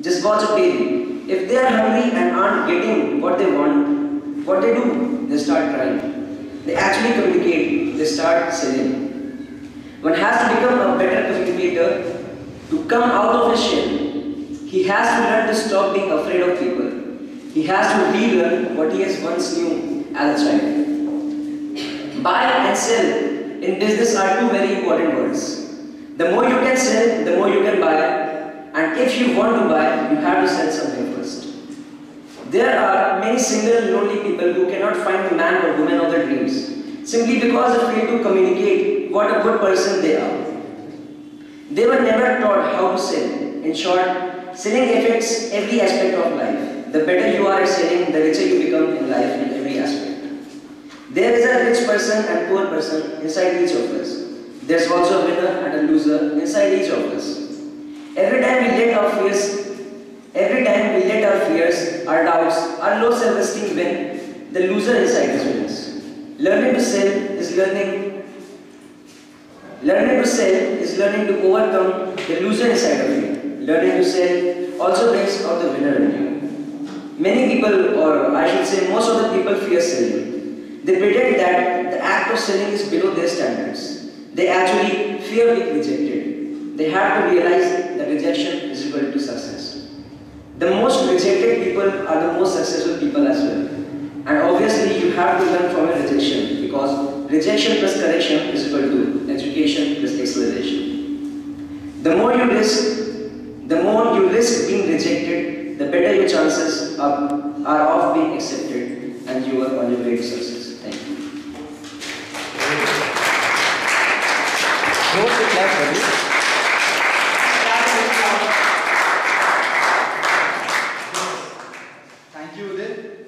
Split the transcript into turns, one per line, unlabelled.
Just watch a baby. If they are hungry and aren't getting what they want, what they do? They start crying. They actually communicate. They start selling. One has to become a better communicator to come out of his shell. He has to learn to stop being afraid of people. He has to relearn what he has once knew as a child. Buy and sell in business are two very important words. The more you can sell, the more you can buy. And if you want to buy, you have to sell something first. There are many single, lonely people who cannot find the man or woman of their dreams simply because they fail to communicate what a good person they are. They were never taught how to sell. In short, selling affects every aspect of life. The better you are at selling, the richer you become in life in every aspect. There is a rich person and poor person inside each of us. There's also a winner and a loser inside each of us. Every time we let our fears, our doubts, our low self-esteem win, the loser inside us wins. Learning to sell is learning to overcome the loser inside of you. Learning to sell also brings out the winner in you. Many people, or I should say most of the people, fear selling. They pretend that the act of selling is below their standards. They actually fear being rejected. They have to realize that rejection is equal to success. The most rejected people are the most successful people as well. And obviously you have to learn from a rejection, because rejection plus correction is equal to education plus acceleration. The more you risk being rejected, the better your chances are of being accepted, and you are on your way to success. Thank you.
Thank you, Udit.